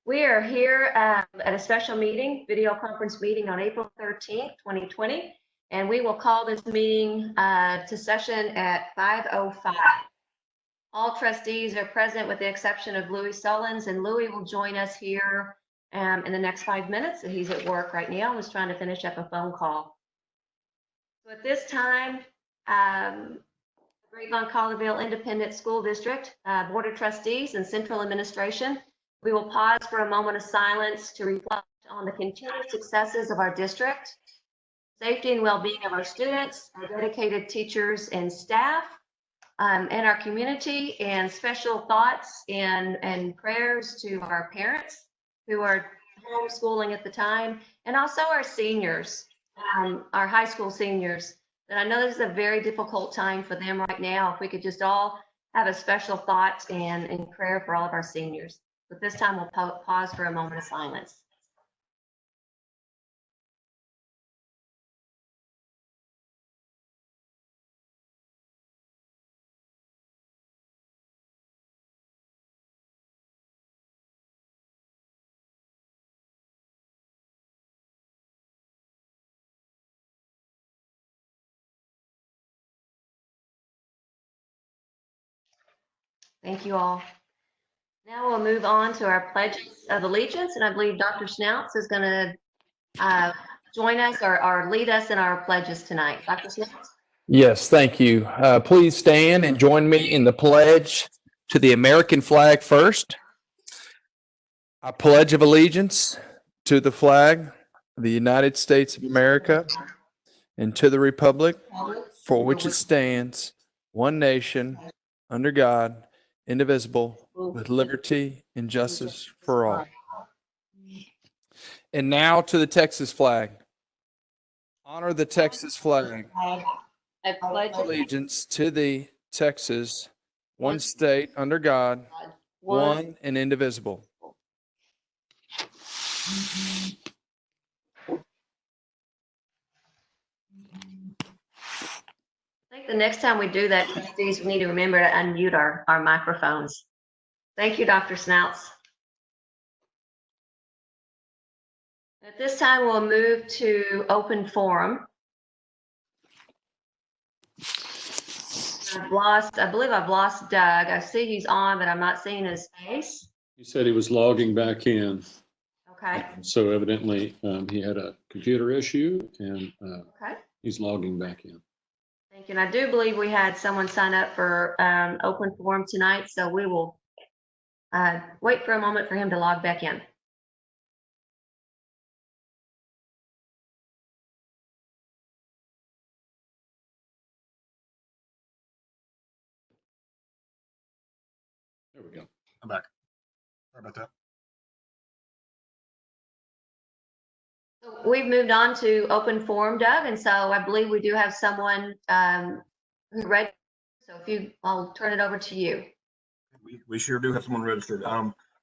We are here at a special meeting, video conference meeting on April 13th, 2020, and we will call this meeting to session at 5:05. All trustees are present with the exception of Louis Sullins, and Louis will join us here in the next 5 minutes. He's at work right now. He's trying to finish up a phone call. So at this time, Grapevine-Colleyville Independent School District Board of Trustees and Central Administration, we will pause for a moment of silence to reflect on the continued successes of our district, safety and well-being of our students, our dedicated teachers and staff, and our community, and special thoughts and prayers to our parents who are homeschooling at the time, and also our seniors, our high school seniors. And I know this is a very difficult time for them right now. If we could just all have a special thought and prayer for all of our seniors. But this time we'll pause for a moment of silence. Thank you all. Now we'll move on to our pledges of allegiance, and I believe Dr. Snouts is going to join us or lead us in our pledges tonight. Dr. Snouts? Yes, thank you. Please stand and join me in the pledge to the American flag first. I pledge of allegiance to the flag of the United States of America and to the republic for which it stands, one nation, under God, indivisible, with liberty and justice for all. And now to the Texas flag. Honor the Texas flag. I pledge Allegiance to the Texas, one state under God, one and indivisible. I think the next time we do that, trustees, we need to remember to unmute our microphones. Thank you, Dr. Snouts. At this time, we'll move to open forum. I believe I've lost Doug. I see he's on, but I'm not seeing his face. He said he was logging back in. Okay. So evidently he had a computer issue and Okay. he's logging back in. Thank you. And I do believe we had someone sign up for open forum tonight, so we will wait for a moment for him to log back in. There we go. I'm back. Sorry about that. So we've moved on to open forum, Doug, and so I believe we do have someone who's ready. So I'll turn it over to you. We sure do have someone registered.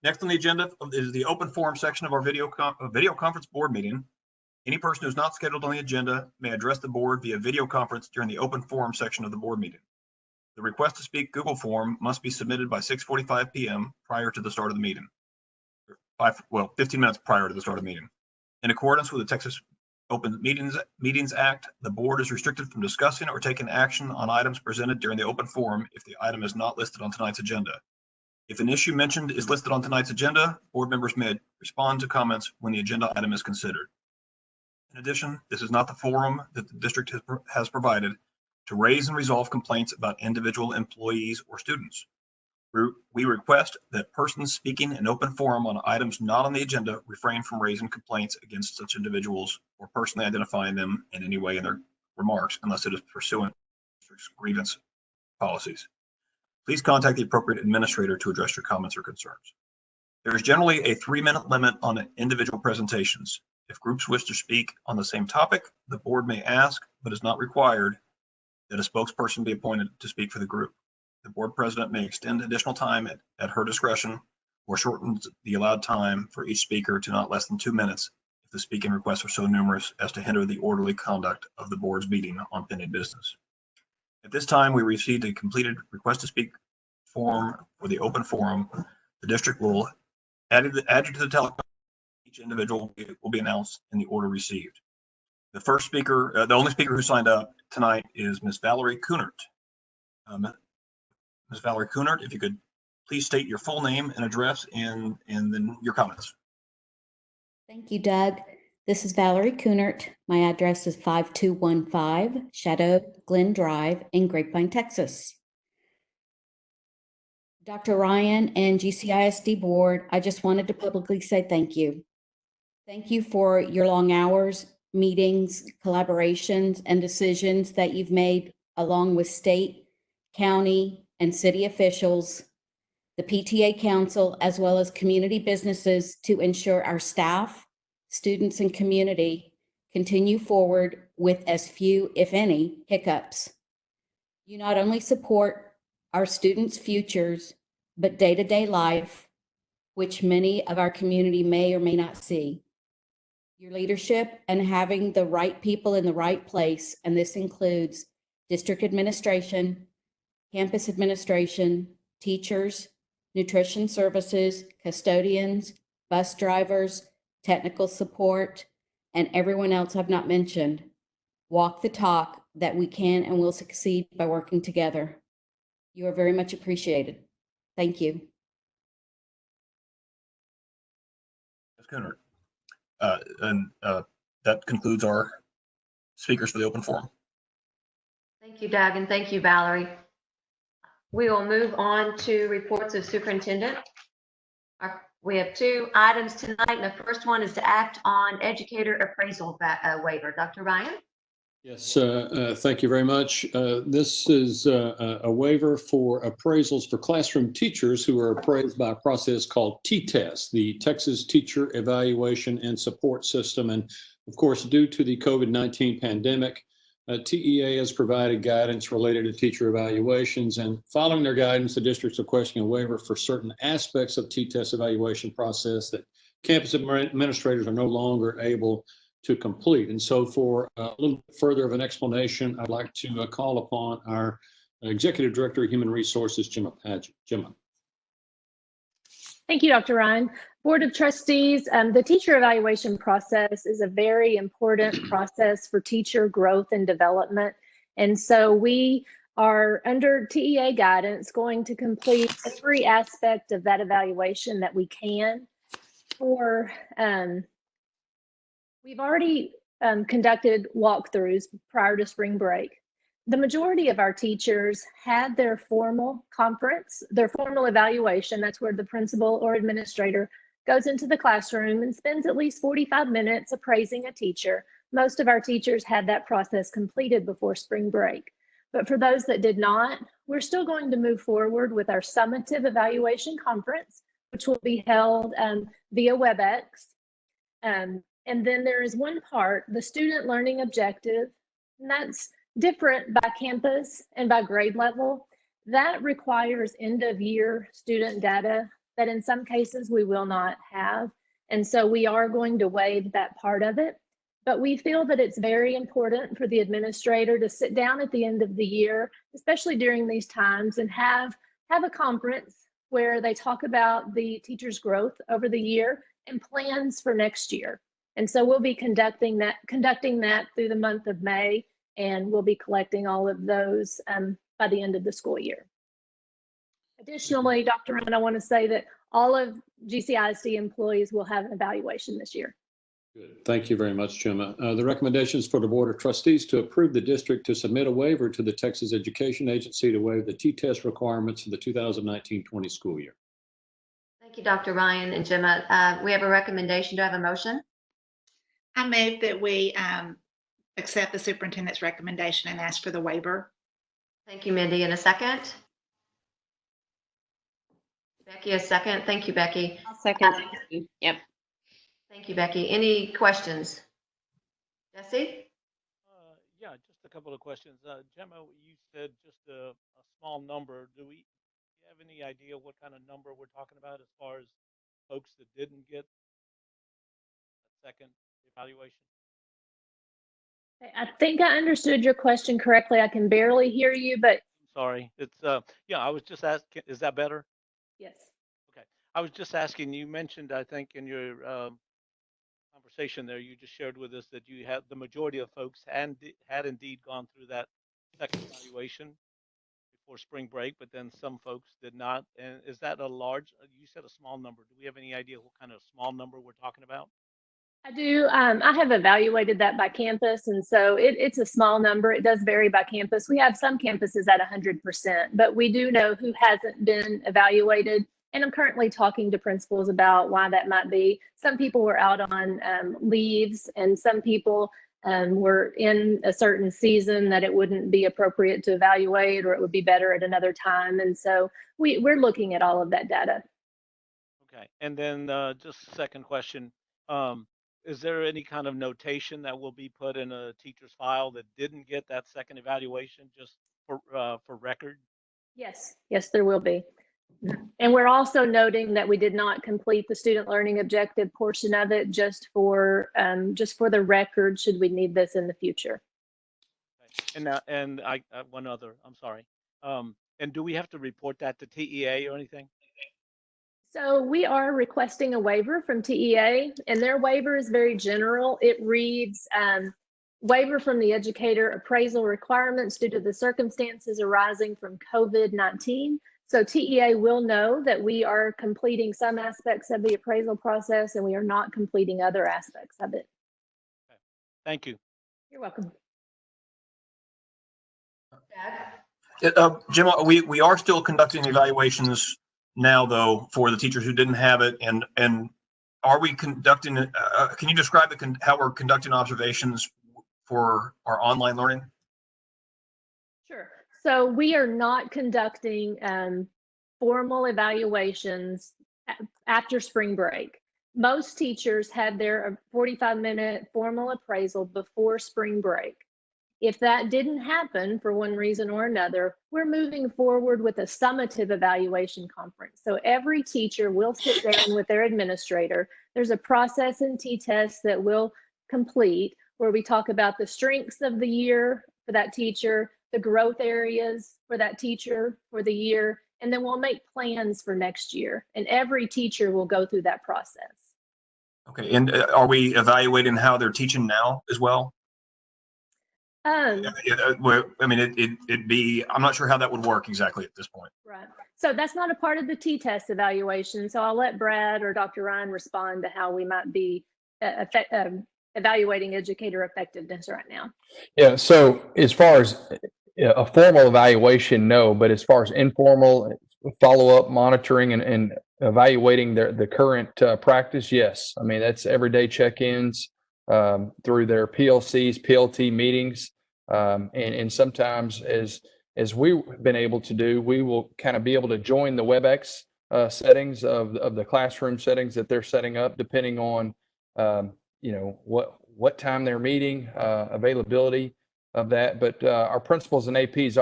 Next on the agenda is the open forum section of our video conference board meeting. Any person who's not scheduled on the agenda may address the board via video conference during the open forum section of the board meeting. The request to speak Google form must be submitted by 6:45 p.m. prior to the start of the meeting. 15 minutes prior to the start of the meeting. In accordance with the Texas Open Meetings Act, the board is restricted from discussing or taking action on items presented during the open forum if the item is not listed on tonight's agenda. If an issue mentioned is listed on tonight's agenda, board members may respond to comments when the agenda item is considered. In addition, this is not the forum that the district has provided to raise and resolve complaints about individual employees or students. We request that persons speaking in open forum on items not on the agenda refrain from raising complaints against such individuals or personally identifying them in any way in their remarks unless it is pursuant to grievance policies. Please contact the appropriate administrator to address your comments or concerns. There is generally a 3-minute limit on individual presentations. If groups wish to speak on the same topic, the board may ask, but is not required, that a spokesperson be appointed to speak for the group. The board president may extend additional time at her discretion or shorten the allowed time for each speaker to not less than 2 minutes if the speaking requests are so numerous as to hinder the orderly conduct of the board's meeting on pending business. At this time, we received a completed request to speak form for the open forum. The district will added to the telecom. Each individual will be announced in the order received. The first speaker, the only speaker who signed up tonight is Ms. Valerie Kunert. Ms. Valerie Kunert, if you could please state your full name and address and then your comments. Thank you, Doug. This is Valerie Kunert. My address is 5215 Shadow Glen Drive in Grapevine, Texas. Dr. Ryan and GCISD board, I just wanted to publicly say thank you. Thank you for your long hours, meetings, collaborations, and decisions that you've made along with state, county, and city officials, the PTA Council, as well as community businesses to ensure our staff, students, and community continue forward with as few, if any, hiccups. You not only support our students' futures, but day-to-day life, which many of our community may or may not see. Your leadership and having the right people in the right place, and this includes district administration, campus administration, teachers, nutrition services, custodians, bus drivers, technical support, and everyone else I've not mentioned. Walk the talk that we can and will succeed by working together. You are very much appreciated. Thank you. Ms. Kunert. That concludes our speakers for the open forum. Thank you, Doug, and thank you, Valerie. We will move on to reports of superintendent. We have two items tonight, and the first one is to act on educator appraisal waiver. Dr. Ryan? Yes, thank you very much. This is a waiver for appraisals for classroom teachers who are appraised by a process called T-Test, the Texas Teacher Evaluation and Support System. And of course, due to the COVID-19 pandemic, TEA has provided guidance related to teacher evaluations, and following their guidance, the districts are requesting a waiver for certain aspects of T-Test evaluation process that campus administrators are no longer able to complete. And so for a little bit further of an explanation, I'd like to call upon our Executive Director of Human Resources, Gemma Padgett. Gemma. Thank you, Dr. Ryan. Board of Trustees, the teacher evaluation process is a very important process for teacher growth and development. And so we are, under TEA guidance, going to complete every aspect of that evaluation that we can. We've already conducted walkthroughs prior to spring break. The majority of our teachers had their formal conference, their formal evaluation. That's where the principal or administrator goes into the classroom and spends at least 45 minutes appraising a teacher. Most of our teachers had that process completed before spring break. But for those that did not, we're still going to move forward with our summative evaluation conference, which will be held via WebEx. And then there is one part, the student learning objective, and that's different by campus and by grade level. That requires end of year student data that in some cases we will not have. And so we are going to waive that part of it. But we feel that it's very important for the administrator to sit down at the end of the year, especially during these times, and have a conference where they talk about the teacher's growth over the year and plans for next year. And so we'll be conducting that through the month of May, and we'll be collecting all of those by the end of the school year. Additionally, Dr. Ryan, I want to say that all of GCISD employees will have an evaluation this year. Good. Thank you very much, Gemma. The recommendations for the Board of Trustees to approve the district to submit a waiver to the Texas Education Agency to waive the T-Test requirements for the 2019-20 school year. Thank you, Dr. Ryan and Gemma. We have a recommendation. Do I have a motion? I move that we accept the superintendent's recommendation and ask for the waiver. Thank you, Mindy. And a second? Becky, a second. Thank you, Becky. I'll second. Yep. Thank you, Becky. Any questions? Jesse? Yeah, just a couple of questions. Gemma, you said just a small number. Do you have any idea what kind of number we're talking about as far as folks that didn't get a second evaluation? I think I understood your question correctly. I can barely hear you, but Sorry. It's yeah, I was just asking, is that better? yes. Okay. I was just asking, you mentioned, I think in your conversation there, you just shared with us that you had the majority of folks had indeed gone through that second evaluation before spring break, but then some folks did not. And is that a large, you said a small number. Do we have any idea what kind of small number we're talking about? I do. I have evaluated that by campus, and so it's a small number. It does vary by campus. We have some campuses at 100%, but we do know who hasn't been evaluated. And I'm currently talking to principals about why that might be. Some people were out on leaves, and some people were in a certain season that it wouldn't be appropriate to evaluate, or it would be better at another time. And so we're looking at all of that data. Okay. And then just a second question. Is there any kind of notation that will be put in a teacher's file that didn't get that second evaluation, just for record? Yes, there will be. And we're also noting that we did not complete the student learning objective portion of it, just for the record, should we need this in the future. Okay. And now, and I one other, I'm sorry. And do we have to report that to TEA or anything? So we are requesting a waiver from TEA, and their waiver is very general. It reads, waiver from the educator appraisal requirements due to the circumstances arising from COVID-19. So TEA will know that we are completing some aspects of the appraisal process and we are not completing other aspects of it. Okay. Thank you. You're welcome. Jim, we are still conducting evaluations now, though, for the teachers who didn't have it. And are we conducting, can you describe how we're conducting observations for our online learning? Sure. So we are not conducting formal evaluations after spring break. Most teachers had their 45-minute formal appraisal before spring break. If that didn't happen for one reason or another, we're moving forward with a summative evaluation conference. So every teacher will sit down with their administrator. There's a process and T-test that we'll complete where we talk about the strengths of the year for that teacher, the growth areas for that teacher for the year, and then we'll make plans for next year. And every teacher will go through that process. Okay, and are we evaluating how they're teaching now as well? I mean, it'd be, I'm not sure how that would work exactly at this point. Right. So that's not a part of the T-test evaluation. So I'll let Brad or Dr. Ryan respond to how we might be evaluating educator effectiveness right now. Yeah. So as far as a formal evaluation, no, but as far as informal follow-up monitoring and evaluating the current practice, yes. I mean, that's everyday check-ins through their PLCs, PLT meetings. And sometimes as we've been able to do, we will kind of be able to join the WebEx settings of the classroom settings that they're setting up, depending on, what time they're meeting, availability of that. But our principals and APs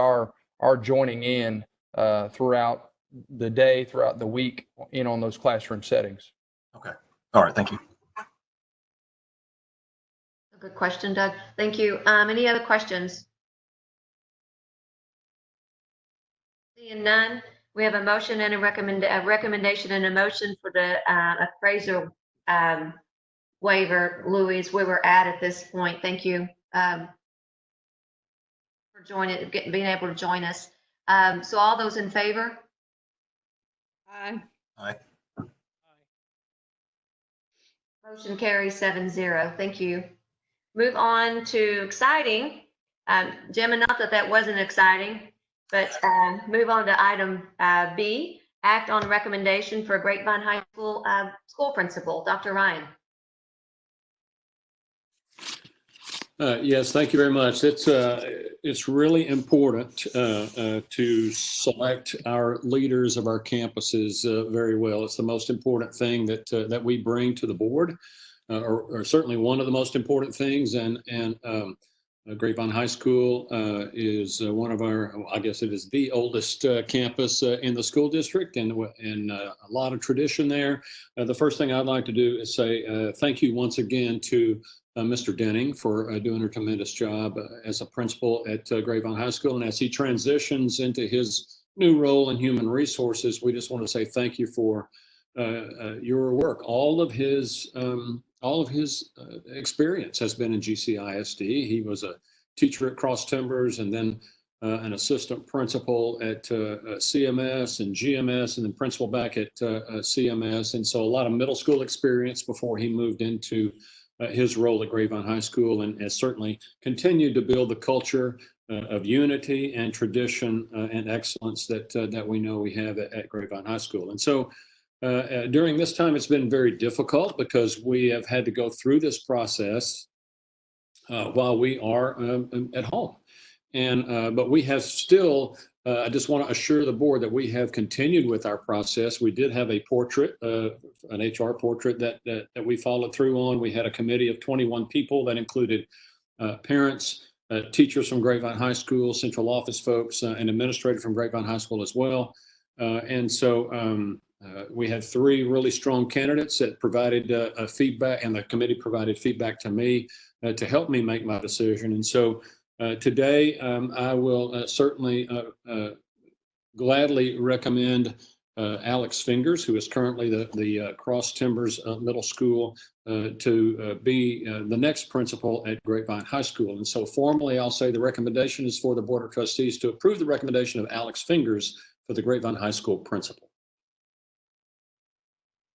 are joining in throughout the day, throughout the week, in on those classroom settings. Okay. All right. Thank you. Good question, Doug. Thank you. Any other questions? Seeing none, we have a motion and a recommendation and a motion for the appraisal waiver. Louise, where we're at this point. Thank you for being able to join us. So all those in favor? Aye. Aye. Motion carries 7-0. Thank you. Move on to exciting. Jim, and not that wasn't exciting, but move on to item B, act on recommendation for Grapevine High School school principal, Dr. Ryan. Yes, thank you very much. It's really important to select our leaders of our campuses very well. It's the most important thing that we bring to the board, or certainly one of the most important things. And Grapevine High School is one of our, I guess it is the oldest campus in the school district, and a lot of tradition there. The first thing I'd like to do is say thank you once again to Mr. Denning for doing a tremendous job as a principal at Grapevine High School. And as he transitions into his new role in human resources, we just want to say thank you for your work. All of his experience has been in GCISD. He was a teacher at Cross Timbers, and then an assistant principal at CMS and GMS, and then principal back at CMS. And so a lot of middle school experience before he moved into his role at Grapevine High School, and has certainly continued to build the culture of unity and tradition and excellence that we know we have at Grapevine High School. And so during this time, it's been very difficult because we have had to go through this process while we are at home. And but we have still, I just want to assure the board that we have continued with our process. We did have a portrait, an HR portrait that we followed through on. We had a committee of 21 people that included parents, teachers from Grapevine High School, central office folks, and administrators from Grapevine High School as well. And so we had 3 really strong candidates that provided feedback, and the committee provided feedback to me to help me make my decision. And so today, I will certainly gladly recommend Alex Fingers, who is currently the Cross Timbers Middle School, to be the next principal at Grapevine High School. And so formally, I'll say the recommendation is for the Board of Trustees to approve the recommendation of Alex Fingers for the Grapevine High School principal.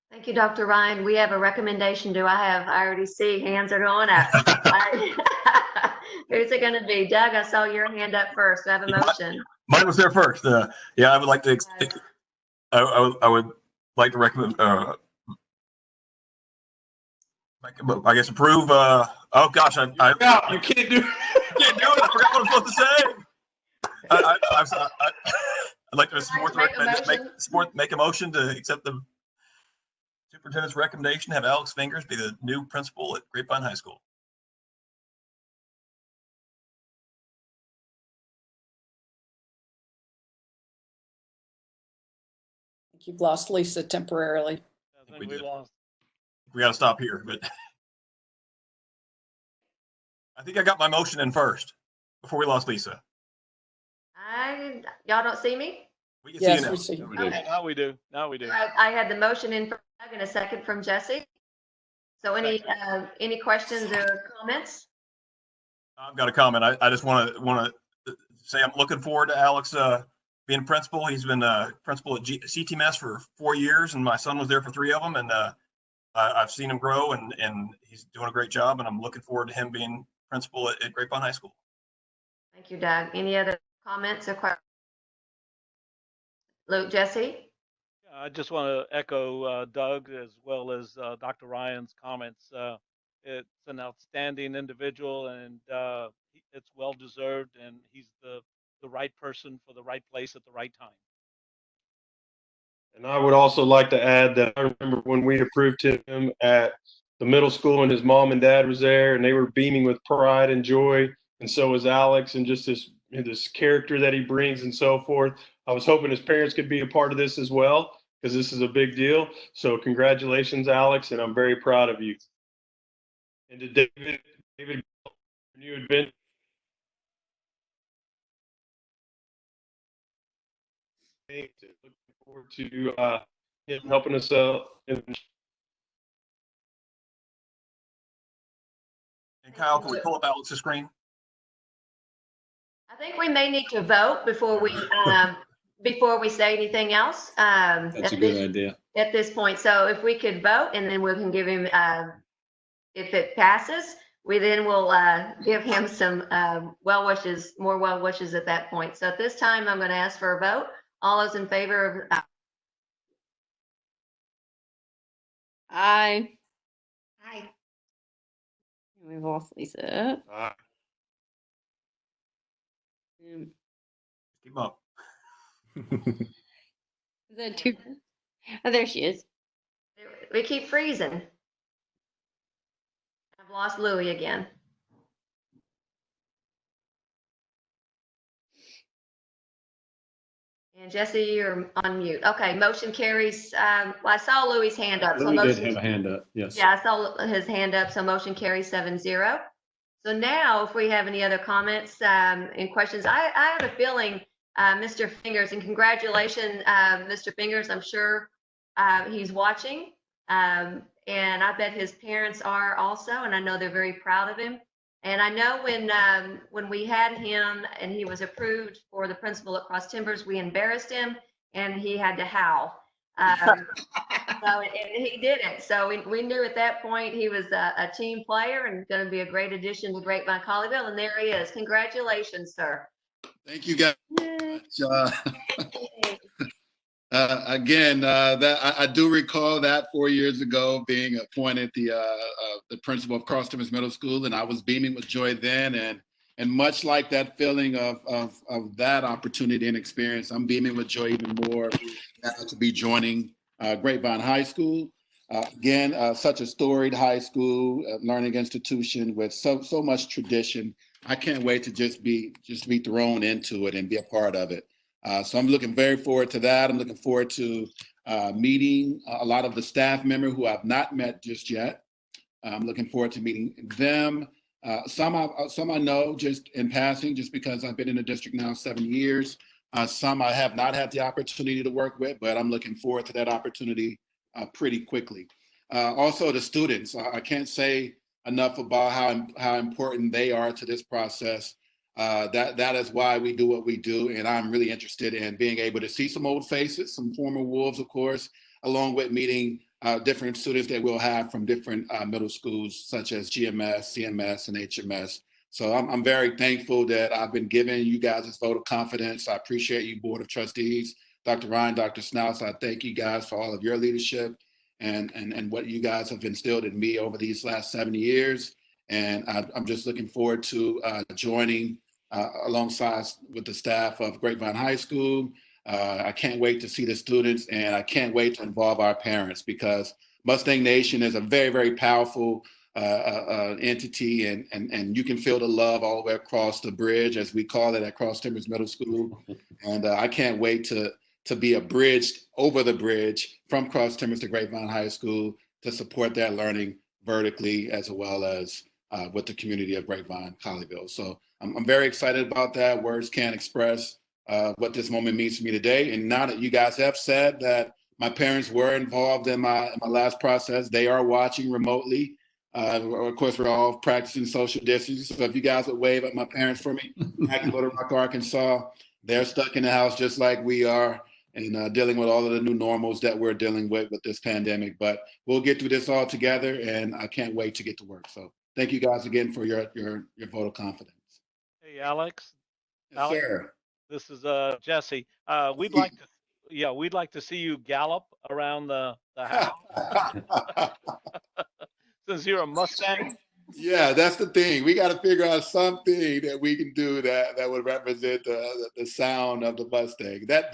Thank you, Dr. Ryan. We have a recommendation. I already see hands are going up. Who's it going to be? Doug, I saw your hand up first. I have a motion. Mine was there first. Yeah, I would like to, I would like to recommend, I guess approve, oh gosh, you can't do can't do it. I forgot what I'm supposed to say. I'd like to support the recommendation, make a motion to accept the superintendent's recommendation to have Alex Fingers be the new principal at Grapevine High School. You've lost Lisa temporarily. I think we lost. We got to stop here, but I think I got my motion in first before we lost Lisa. Y'all don't see me? We can Yes, see you now. we see you. Okay. Now we do. Now we do. I had the motion in from Doug and a second from Jesse. So any questions or comments? I've got a comment. I just want to say I'm looking forward to Alex being a principal. He's been a principal at CTMS for 4 years, and my son was there for 3 of them. And I've seen him grow, and he's doing a great job. And I'm looking forward to him being principal at Grapevine High School. Thank you, Doug. Any other comments or questions? Luke, Jesse? I just want to echo Doug as well as Dr. Ryan's comments. It's an outstanding individual, and it's well deserved, and he's the right person for the right place at the right time. And I would also like to add that I remember when we approved him at the middle school, and his mom and dad was there, and they were beaming with pride and joy, and so was Alex, and just this character that he brings and so forth. I was hoping his parents could be a part of this as well, because this is a big deal. So congratulations, Alex, and I'm very proud of you. And to David, new adventure. Looking forward to him helping us out. And Kyle, can we pull up Alex's screen? I think we may need to vote before we say anything else. That's a good idea. At this point. So if we could vote, and then we can give him, if it passes, we then will give him some well wishes, more well wishes at that point. So at this time, I'm going to ask for a vote. All those in favor of Aye. Hi. We've lost Lisa. Keep up. Is that two? Oh, there she is. we keep freezing. I've lost Louie again. And Jesse, you're on mute. Okay, motion carries. Well, I saw Louie's hand up. So Louis did motion, have a hand up, yes. yeah, I saw his hand up, so motion carries 7-0. So now if we have any other comments and questions, I have a feeling, Mr. Fingers, and congratulations, Mr. Fingers, I'm sure He's watching, and I bet his parents are also, and I know they're very proud of him. And I know when we had him and he was approved for the principal at Cross Timbers, we embarrassed him and he had to howl. And he did it. So we knew at that point he was a team player and going to be a great addition to Grapevine Colleyville. And there he is. Congratulations, sir. Thank you, guys. Again, that I do recall that 4 years ago being appointed the principal of Cross Timbers Middle School, and I was beaming with joy then. And much like that feeling of that opportunity and experience, I'm beaming with joy even more to be joining Grapevine High School. Again, such a storied high school, learning institution with so much tradition. I can't wait to just be thrown into it and be a part of it. So I'm looking very forward to that. I'm looking forward to meeting a lot of the staff members who I've not met just yet. I'm looking forward to meeting them. Some I know just in passing, just because I've been in the district now 7 years. Some I have not had the opportunity to work with, but I'm looking forward to that opportunity pretty quickly. Also, the students, I can't say enough about how important they are to this process. That is why we do what we do, and I'm really interested in being able to see some old faces, some former Wolves, of course, along with meeting different students that we'll have from different middle schools, such as GMS, CMS, and HMS. So I'm very thankful that I've been given you guys this vote of confidence. I appreciate you, Board of Trustees, Dr. Ryan, Dr. Snouse. I thank you guys for all of your leadership and what you guys have instilled in me over these last 7 years. And I'm just looking forward to joining alongside with the staff of Grapevine High School. I can't wait to see the students, and I can't wait to involve our parents, because Mustang Nation is a very, very powerful entity, and you can feel the love all the way across the bridge, as we call it at Cross Timbers Middle School. And I can't wait to be a bridge over the bridge from Cross Timbers to Grapevine High School to support that learning vertically, as well as with the community of Grapevine Colleyville. So I'm very excited about that. Words can't express what this moment means to me today. And now that you guys have said that my parents were involved in my last process, they are watching remotely. Of course, we're all practicing social distancing. So if you guys would wave at my parents for me, back in Little Rock, Arkansas, they're stuck in the house just like we are, and dealing with all of the new normals that we're dealing with this pandemic. But we'll get through this all together, and I can't wait to get to work. So thank you guys again for your vote of confidence. Hey, Alex. Yes, Alex, sir. this is Jesse. We'd like to see you gallop around the house. Since you're a Mustang. Yeah, that's the thing. We got to figure out something that we can do that would represent the sound of the Mustang. That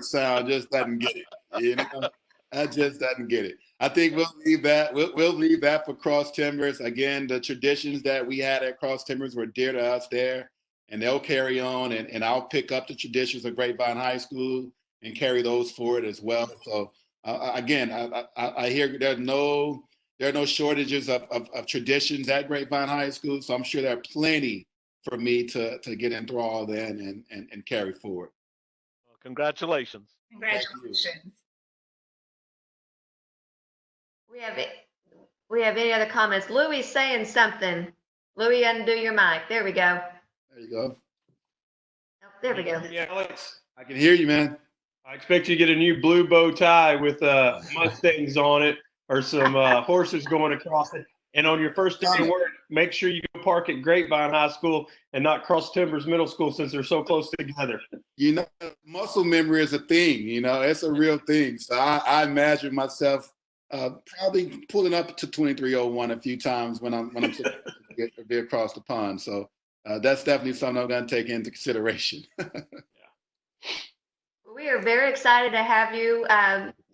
sound just doesn't get it. You know, that just doesn't get it. I think we'll leave that. We'll leave that for Cross Timbers. Again, the traditions that we had at Cross Timbers were dear to us there, and they'll carry on. And I'll pick up the traditions of Grapevine High School and carry those forward as well. So again, I hear there are no shortages of traditions at Grapevine High School, so I'm sure there are plenty for me to get enthralled in and carry forward. Well, congratulations. Congratulations. We have any other comments? Louis saying something. Louis, undo your mic. There we go. There you go. Oh, there we go. Yeah, Alex, I can hear you, man. I expect you to get a new blue bow tie with Mustangs on it, or some horses going across it. And on your first day of work, make sure you go park at Grapevine High School and not Cross Timbers Middle School, since they're so close together. You know, muscle memory is a thing. You know, it's a real thing. So I imagine myself probably pulling up to 2301 a few times when I'm to be across the pond. So that's definitely something I'm going to take into consideration. We are very excited to have you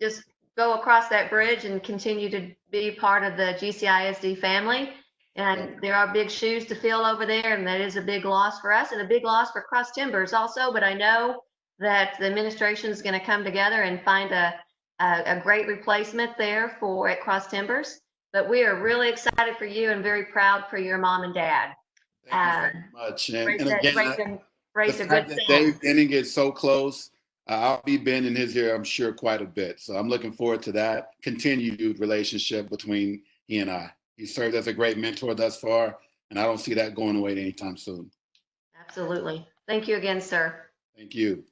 just go across that bridge and continue to be part of the GCISD family. And there are big shoes to fill over there, and that is a big loss for us and a big loss for Cross Timbers also. But I know that the administration is going to come together and find a great replacement there at Cross Timbers. But we are really excited for you and very proud for your mom and dad. Thank you very much. And again, raised a the fact good that son. Dave Denning is so close, I'll be bending his ear, I'm sure, quite a bit. So I'm looking forward to that continued relationship between he and I. He served as a great mentor thus far, and I don't see that going away anytime soon. Absolutely. Thank you again, sir. Thank you.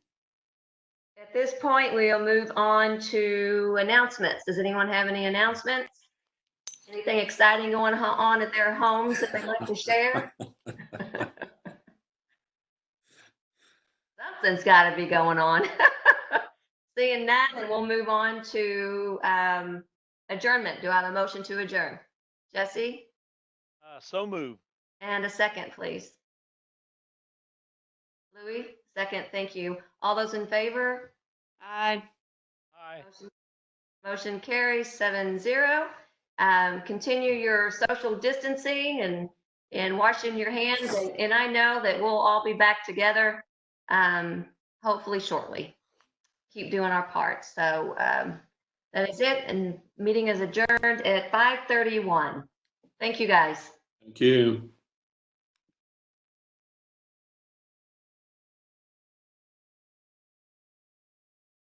At this point, we'll move on to announcements. Does anyone have any announcements? Anything exciting going on at their homes that they'd like to share? Something's got to be going on. Seeing that, then we'll move on to adjournment. Do I have a motion to adjourn? Jesse? So moved. And a second, please. Louis, second, thank you. All those in favor? Aye. Aye. Motion carries 7-0. Continue your social distancing and washing your hands. And I know that we'll all be back together, hopefully shortly. Keep doing our part. So that is it. And meeting is adjourned at 5:31. Thank you, guys. Thank you.